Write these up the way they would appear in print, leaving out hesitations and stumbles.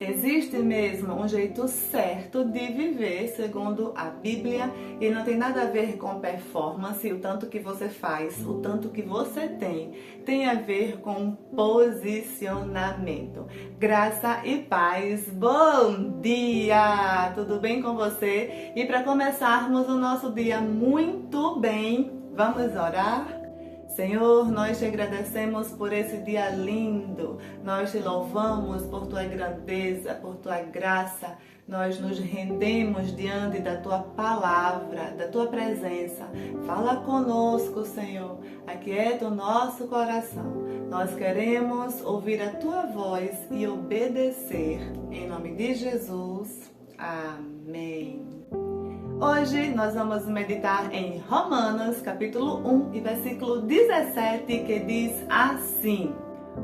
Existe mesmo um jeito certo de viver segundo a Bíblia e não tem nada a ver com performance, o tanto que você faz, o tanto que você tem a ver com posicionamento. Graça e paz, bom dia! Tudo bem com você? E para começarmos o nosso dia muito bem, vamos orar? Senhor, nós te agradecemos por esse dia lindo, nós te louvamos por tua grandeza, por tua graça, nós nos rendemos diante da tua palavra, da tua presença. Fala conosco, Senhor, aquieta o nosso coração. Nós queremos ouvir a tua voz e obedecer. Em nome de Jesus, amém. Hoje nós vamos meditar em Romanos, capítulo 1 e versículo 17, que diz assim: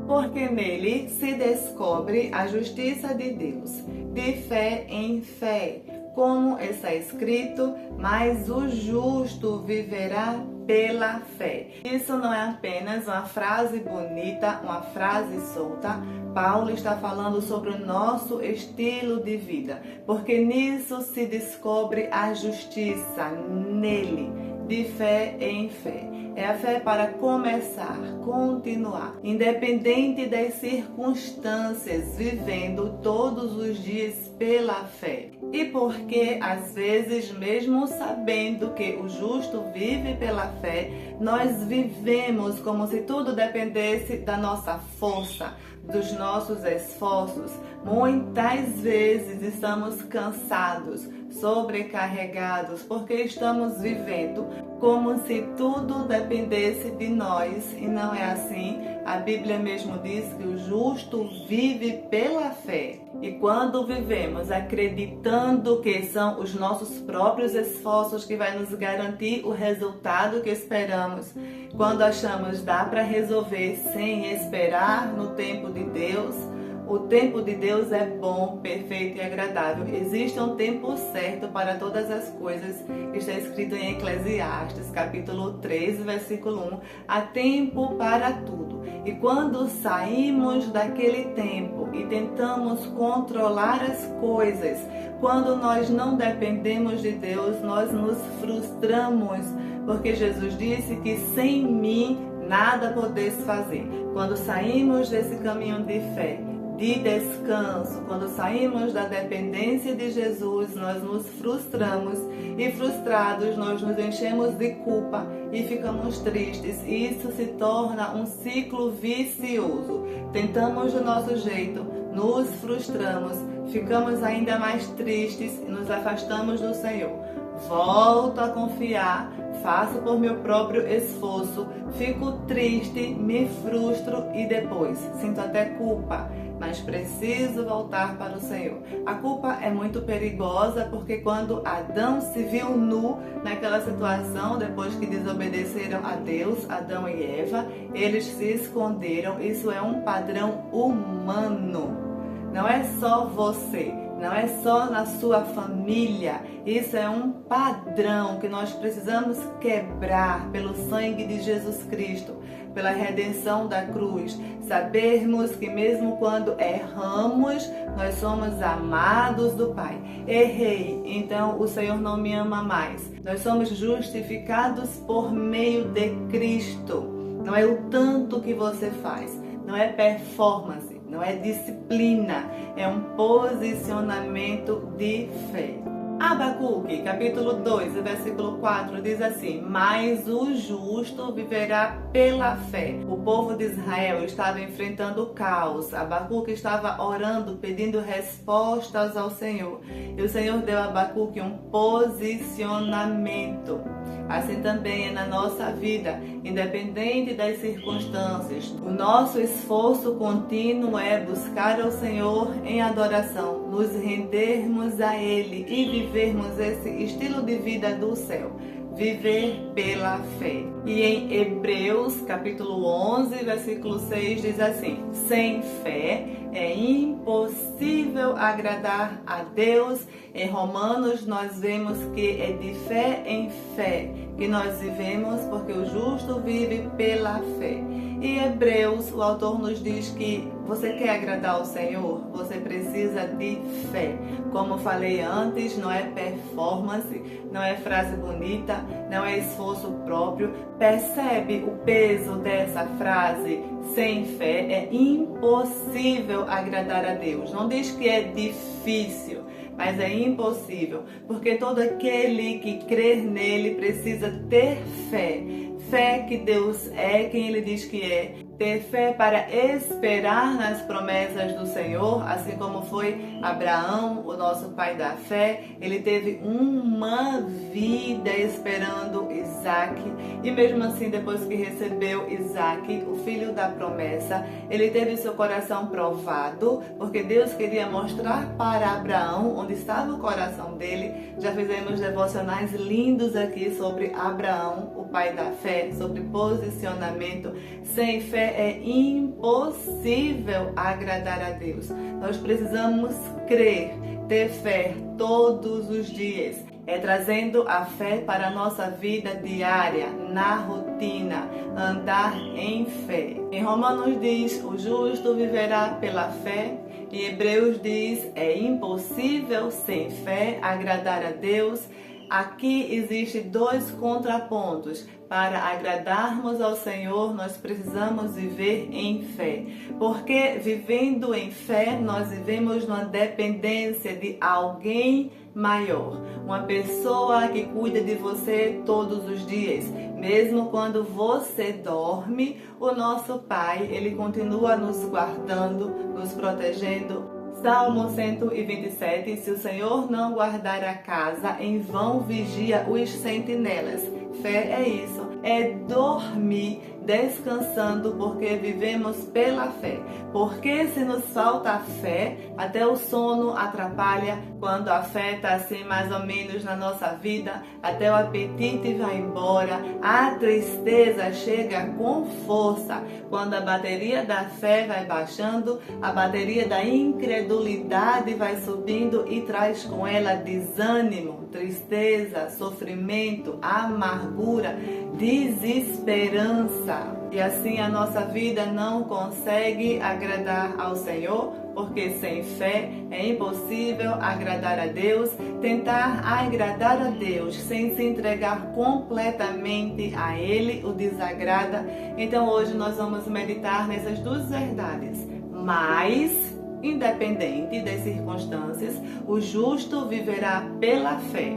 porque nele se descobre a justiça de Deus, de fé em fé, como está escrito, mas o justo viverá pela fé. Isso não é apenas uma frase bonita, uma frase solta. Paulo está falando sobre o nosso estilo de vida, porque nisso se descobre a justiça, nele, de fé em fé. É a fé para começar, continuar, independente das circunstâncias, vivendo todos os dias pela fé. E porque, às vezes, mesmo sabendo que o justo vive pela fé, nós vivemos como se tudo dependesse da nossa força, dos nossos esforços. Muitas vezes estamos cansados, sobrecarregados, porque estamos vivendo como se tudo dependesse de nós, e não é assim. A Bíblia mesmo diz que o justo vive pela fé. E quando vivemos acreditando que são os nossos próprios esforços que vai nos garantir o resultado que esperamos, quando achamos dá para resolver sem esperar no tempo de Deus, o tempo de Deus é bom, perfeito e agradável. Existe um tempo certo para todas as coisas. Está escrito em Eclesiastes, capítulo 3, versículo 1. Há tempo para tudo. E quando saímos daquele tempo e tentamos controlar as coisas, quando nós não dependemos de Deus, nós nos frustramos. Porque Jesus disse que sem mim nada podeis fazer. Quando saímos desse caminho de fé, de descanso, quando saímos da dependência de Jesus, nós nos frustramos e frustrados nós nos enchemos de culpa e ficamos tristes. E isso se torna um ciclo vicioso. Tentamos do nosso jeito, nos frustramos, ficamos ainda mais tristes e nos afastamos do Senhor. Volto a confiar, faço por meu próprio esforço, fico triste, me frustro e depois sinto até culpa, mas preciso voltar para o Senhor. A culpa é muito perigosa porque quando Adão se viu nu naquela situação, depois que desobedeceram a Deus, Adão e Eva, eles se esconderam. Isso é um padrão humano. Não é só você, não é só na sua família. Isso é um padrão que nós precisamos quebrar pelo sangue de Jesus Cristo, pela redenção da cruz. Sabermos que mesmo quando erramos, nós somos amados do Pai. Errei, então o Senhor não me ama mais. Nós somos justificados por meio de Cristo. Não é o tanto que você faz, não é performance, não é disciplina, é um posicionamento de fé. Abacuque, capítulo 2, versículo 4, diz assim: mas o justo viverá pela fé. O povo de Israel estava enfrentando o caos. Abacuque estava orando, pedindo respostas ao Senhor. E o Senhor deu a Abacuque um posicionamento. Assim também é na nossa vida, independente das circunstâncias. O nosso esforço contínuo é buscar ao Senhor em adoração, nos rendermos a Ele e vivermos esse estilo de vida do céu. Viver pela fé. E em Hebreus, capítulo 11, versículo 6, diz assim: sem fé é impossível agradar a Deus. Em Romanos, nós vemos que é de fé em fé que nós vivemos, porque o justo vive pela fé. E Hebreus, o autor nos diz que você quer agradar ao Senhor, você precisa de fé. Como falei antes, não é performance, não é frase bonita, não é esforço próprio. Percebe o peso dessa frase? Sem fé é impossível agradar a Deus. Não diz que é difícil, mas é impossível, porque todo aquele que crer nele precisa ter fé. Fé que Deus é quem Ele diz que é. Ter fé para esperar nas promessas do Senhor, assim como foi Abraão, o nosso pai da fé. Ele teve uma vida esperando Isaac, e mesmo assim, depois que recebeu Isaac, o filho da promessa, ele teve seu coração provado, porque Deus queria mostrar para Abraão onde estava o coração dele. Já fizemos devocionais lindos aqui sobre Abraão, o pai da fé, sobre posicionamento. Sem fé é impossível agradar a Deus. Nós precisamos crer, ter fé todos os dias. É trazendo a fé para a nossa vida diária, na rotina, andar em fé. Em Romanos diz, o justo viverá pela fé. Em Hebreus diz, é impossível sem fé agradar a Deus. Aqui existem dois contrapontos. Para agradarmos ao Senhor, nós precisamos viver em fé. Porque vivendo em fé, nós vivemos numa dependência de alguém maior. Uma pessoa que cuida de você todos os dias. Mesmo quando você dorme, o nosso Pai, Ele continua nos guardando, nos protegendo. Salmo 127, se o Senhor não guardar a casa, em vão vigia os sentinelas. Fé é isso, é dormir descansando, porque vivemos pela fé. Porque se nos falta a fé, até o sono atrapalha. Quando a fé está assim mais ou menos na nossa vida, até o apetite vai embora, a tristeza chega com força. Quando a bateria da fé vai baixando, a bateria da incredulidade vai subindo e traz com ela desânimo, tristeza, sofrimento, amargura, desesperança. E assim a nossa vida não consegue agradar ao Senhor, porque sem fé é impossível agradar a Deus. Tentar agradar a Deus sem se entregar completamente a Ele o desagrada. Então hoje nós vamos meditar nessas duas verdades. Mas, independente das circunstâncias, o justo viverá pela fé.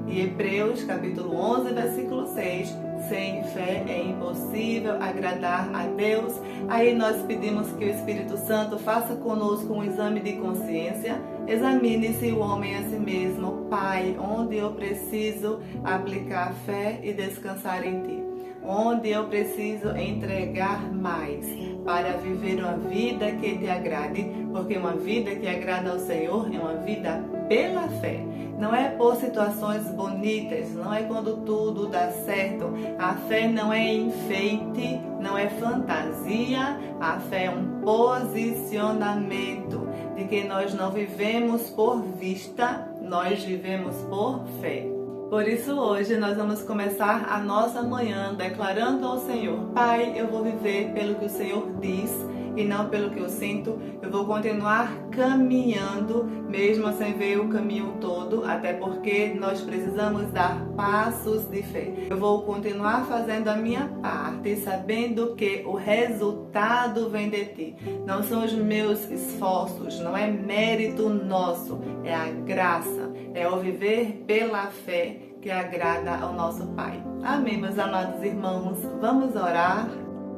E Hebreus capítulo 11, versículo 6, sem fé é impossível agradar a Deus. Aí nós pedimos que o Espírito Santo faça conosco um exame de consciência. Examine-se o homem a si mesmo. Pai, onde eu preciso aplicar fé e descansar em Ti? Onde eu preciso entregar mais para viver uma vida que Te agrade? Porque uma vida que agrada ao Senhor é uma vida pela fé. Não é por situações bonitas, não é quando tudo dá certo. A fé não é enfeite, não é fantasia. A fé é um posicionamento de que nós não vivemos por vista, nós vivemos por fé. Por isso hoje nós vamos começar a nossa manhã declarando ao Senhor: Pai, eu vou viver pelo que o Senhor diz e não pelo que eu sinto. Eu vou continuar caminhando, mesmo sem ver o caminho todo, até porque nós precisamos dar passos de fé. Eu vou continuar fazendo a minha parte, sabendo que o resultado vem de Ti. Não são os meus esforços, não é mérito nosso, é a graça, é o viver pela fé que agrada ao nosso Pai. Amém, meus amados irmãos. Vamos orar?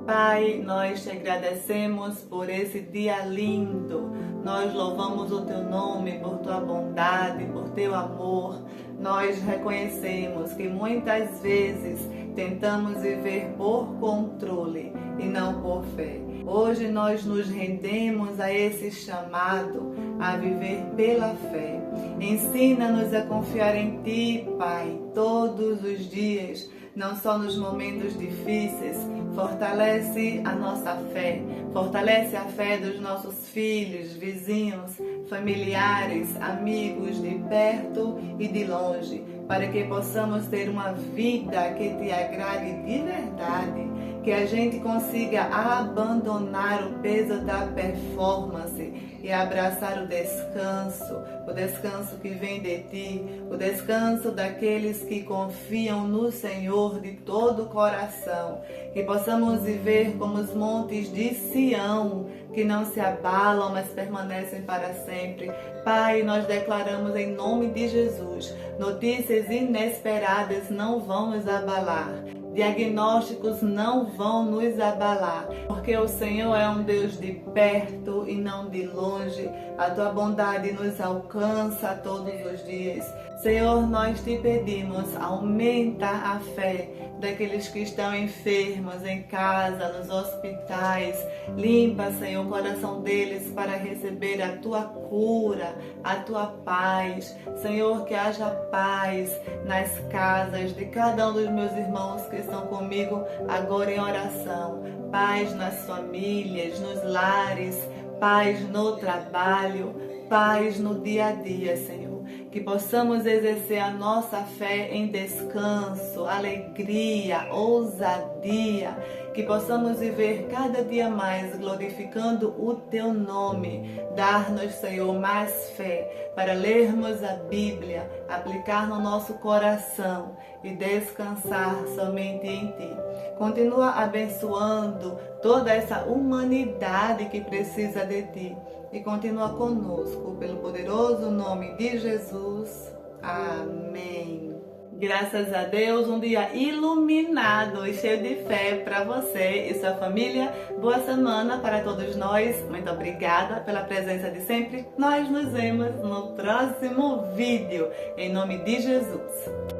Pai, nós te agradecemos por esse dia lindo. Nós louvamos o Teu nome por Tua bondade, por Teu amor. Nós reconhecemos que muitas vezes tentamos viver por controle e não por fé. Hoje nós nos rendemos a esse chamado a viver pela fé. Ensina-nos a confiar em Ti, Pai, todos os dias, não só nos momentos difíceis. Fortalece a nossa fé, fortalece a fé dos nossos filhos, vizinhos, familiares, amigos de perto e de longe, para que possamos ter uma vida que Te agrade de verdade, que a gente consiga abandonar o peso da performance e abraçar o descanso que vem de ti, o descanso daqueles que confiam no Senhor de todo o coração, que possamos viver como os montes de Sião, que não se abalam, mas permanecem para sempre. Pai, nós declaramos em nome de Jesus, notícias inesperadas não vão nos abalar. Diagnósticos não vão nos abalar, porque o Senhor é um Deus de perto e não de longe. A tua bondade nos alcança todos os dias. Senhor, nós te pedimos, aumenta a fé daqueles que estão enfermos em casa, nos hospitais. Limpa, Senhor, o coração deles para receber a tua cura, a tua paz. Senhor, que haja paz nas casas de cada um dos meus irmãos que estão comigo agora em oração. Paz nas famílias, nos lares, paz no trabalho, paz no dia a dia, Senhor. Que possamos exercer a nossa fé em descanso, alegria, ousadia. Que possamos viver cada dia mais glorificando o Teu nome. Dar-nos, Senhor, mais fé para lermos a Bíblia, aplicar no nosso coração e descansar somente em Ti. Continua abençoando toda essa humanidade que precisa de Ti. E continua conosco, pelo poderoso nome de Jesus. Amém. Graças a Deus, um dia iluminado e cheio de fé para você e sua família. Boa semana para todos nós. Muito obrigada pela presença de sempre. Nós nos vemos no próximo vídeo. Em nome de Jesus.